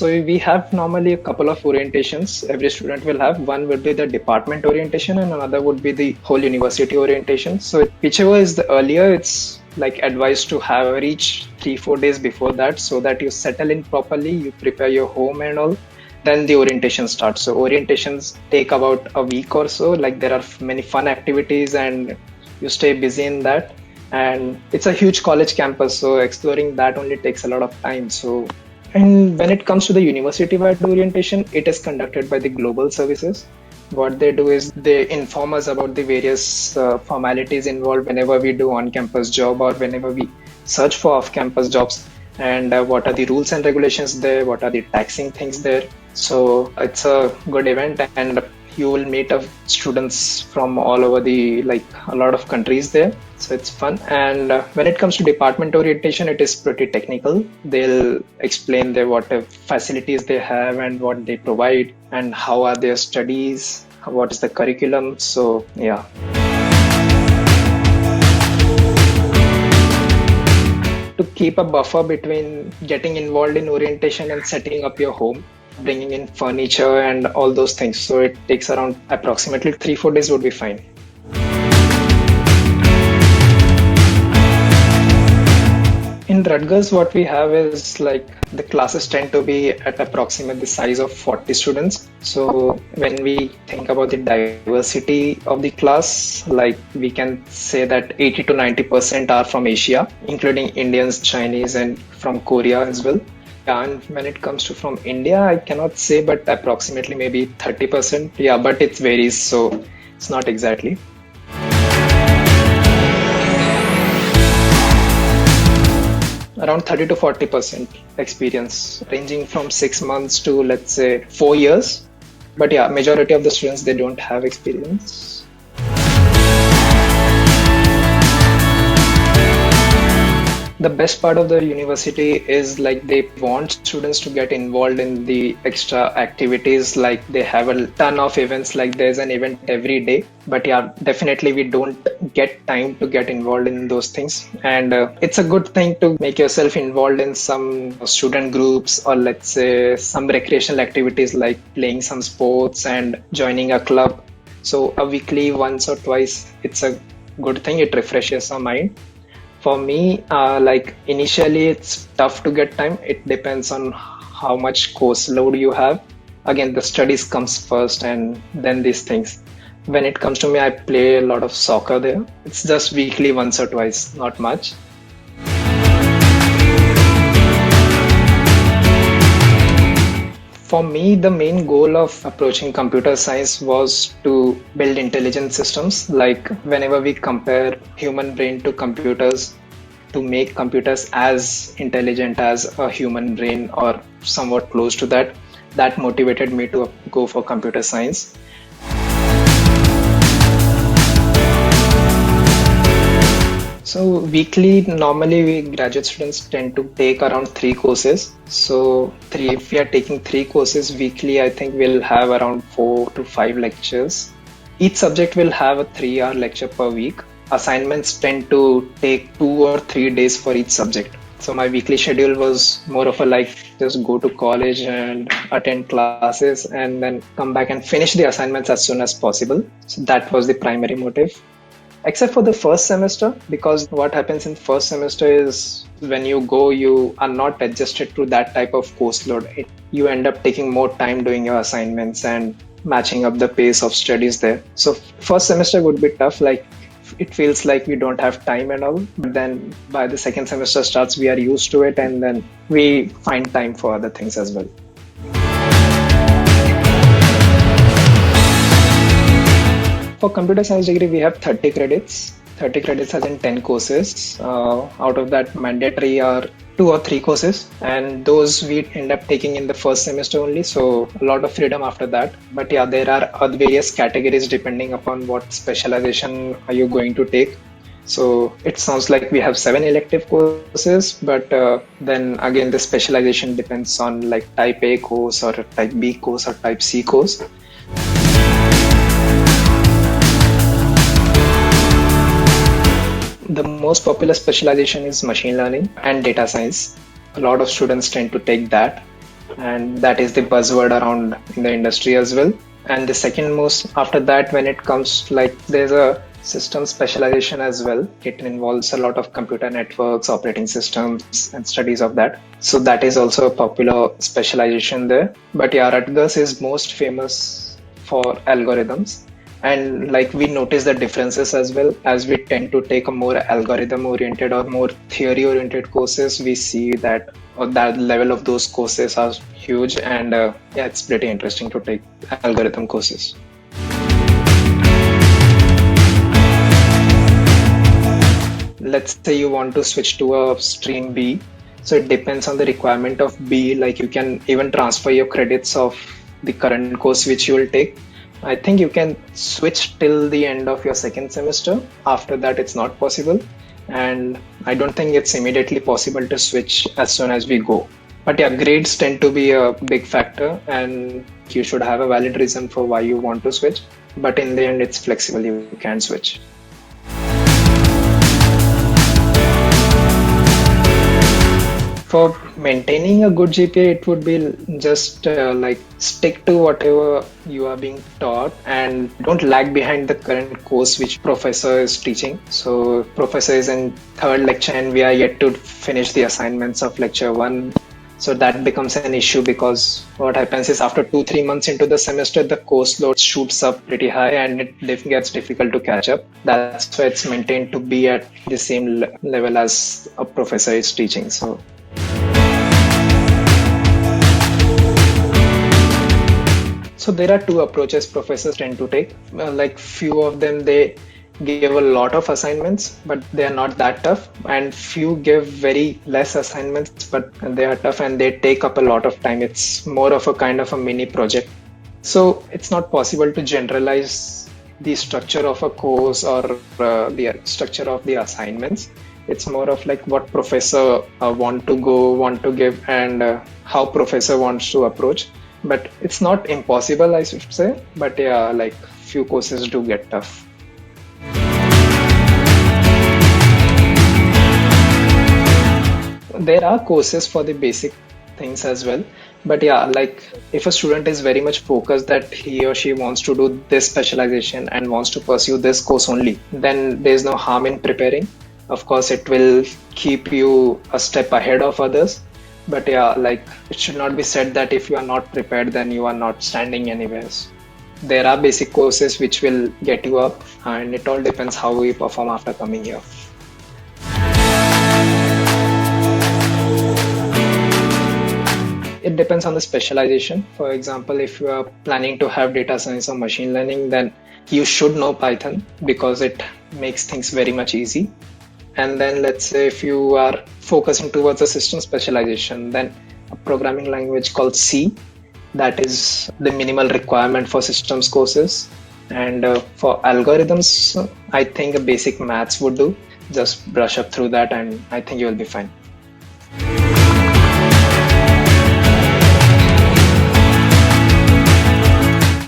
So we have normally a couple of orientations every student will have. One would be the department orientation and another would be the whole university orientation. So whichever is the earlier, it's like advised to have reach 3-4 days before that so that you settle in properly, you prepare your home and all. Then the orientation starts. So orientations take about a week or so. Like there are many fun activities and you stay busy in that. And it's a huge college campus, so exploring that only takes a lot of time. So and when it comes to the university-wide orientation, it is conducted by the global services. What they do is they inform us about the various formalities involved whenever we do on-campus job or whenever we search for off-campus jobs, and what are the rules and regulations there, what are the taxing things there. So it's a good event, and you will meet students from all over the a lot of countries there. So it's fun. And when it comes to department orientation, it is pretty technical. They'll explain what facilities they have and what they provide and how are their studies, what is the curriculum. So yeah. To keep a buffer between getting involved in orientation and setting up your home, bringing in furniture and all those things. So it takes around approximately 3-4 days would be fine. In Rutgers, what we have is the classes tend to be at approximately the size of 40 students. So when we think about the diversity of the class, we can say that 80 to 90% are from Asia, including Indians, Chinese, and from Korea as well. And when it comes to from India, I cannot say, but approximately maybe 30%. Yeah, but it varies, so it's not exactly. Around 30 to 40% experience, ranging from 6 months to let's say 4 years. But yeah, majority of the students, they don't have experience. The best part of the university is they want students to get involved in the extra activities. They have a ton of events, there's an event every day. But yeah, definitely we don't get time to get involved in those things. And it's a good thing to make yourself involved in some student groups or let's say some recreational activities like playing some sports and joining a club. So a weekly once or twice, it's a good thing. It refreshes our mind. For me, initially it's tough to get time. It depends on how much course load you have. Again, the studies comes first and then these things. When it comes to me, I play a lot of soccer there. It's just weekly once or twice, not much. For me, the main goal of approaching computer science was to build intelligent systems. Whenever we compare human brain to computers, to make computers as intelligent as a human brain or somewhat close to that, that motivated me to go for computer science. So weekly, normally we graduate students tend to take around 3 courses. So if we are taking 3 courses weekly, I think we'll have around 4 to 5 lectures. Each subject will have a 3-hour lecture per week. Assignments tend to take 2 or 3 days for each subject. So my weekly schedule was more of a just go to college and attend classes and then come back and finish the assignments as soon as possible. So that was the primary motive. Except for the first semester, because what happens in first semester is when you go, you are not adjusted to that type of course load. You end up taking more time doing your assignments and matching up the pace of studies there. So first semester would be tough. It feels like we don't have time and all. But then by the second semester starts, we are used to it and then we find time for other things as well. For computer science degree, we have 30 credits. 30 credits as in 10 courses. Out of that, mandatory are 2 or 3 courses. And those we end up taking in the first semester only. So a lot of freedom after that. But yeah, there are other various categories depending upon what specialization are you going to take. So it sounds like we have 7 elective courses. But then again, the specialization depends on type A course or type B course or type C course. The most popular specialization is machine learning and data science. A lot of students tend to take that. and that is the buzzword around in the industry as well. And the second most after that, when it comes to, like, there's a system specialization as well. It involves a lot of computer networks, operating systems, and studies of that. So that is also a popular specialization there. But yeah, Rutgers is most famous for algorithms. And like we notice the differences as well, as we tend to take a more algorithm oriented or more theory oriented courses. We see that that level of those courses are huge, and yeah, it's pretty interesting to take algorithm courses. Let's say you want to switch to a stream B. So it depends on the requirement of B. Like you can even transfer your credits of the current course which you will take. I think you can switch till the end of your second semester. After that, it's not possible. And I don't think it's immediately possible to switch as soon as we go. But yeah, grades tend to be a big factor, and you should have a valid reason for why you want to switch. But in the end, it's flexible. You can switch. For maintaining a good GPA, it would be just like stick to whatever you are being taught and don't lag behind the current course which professor is teaching. So professor is in third lecture and we are yet to finish the assignments of lecture 1. So that becomes an issue, because what happens is after 2-3 months into the semester, the course load shoots up pretty high and it gets difficult to catch up. That's why it's maintained to be at the same level as a professor is teaching. So there are two approaches professors tend to take. Like few of them, they give a lot of assignments, but they are not that tough. And few give very less assignments, but they are tough and they take up a lot of time. It's more of a kind of a mini project. So it's not possible to generalize the structure of a course or the structure of the assignments. It's more of like what professor want to give, and how professor wants to approach. But it's not impossible, I should say. But yeah, like few courses do get tough. There are courses for the basic things as well. But yeah, like if a student is very much focused that he or she wants to do this specialization and wants to pursue this course only, then there's no harm in preparing. Of course, it will keep you a step ahead of others. But yeah, like it should not be said that if you are not prepared, then you are not standing anywhere. There are basic courses which will get you up, and it all depends how we perform after coming here. It depends on the specialization. For example, if you are planning to have data science or machine learning, then you should know Python because it makes things very much easy. And then let's say if you are focusing towards a system specialization, then a programming language called C, that is the minimal requirement for systems courses. And for algorithms, I think a basic maths would do. Just brush up through that and I think you will be fine.